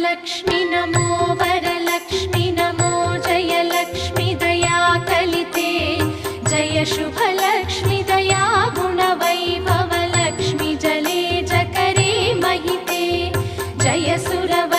लक्ष्मी नमो वरलक्ष्मी नमो जय लक्ष्मी दया कलिते जय शुभ लक्ष्मी दया गुण वैभव लक्ष्मी जले जकरे महिते जय सुरव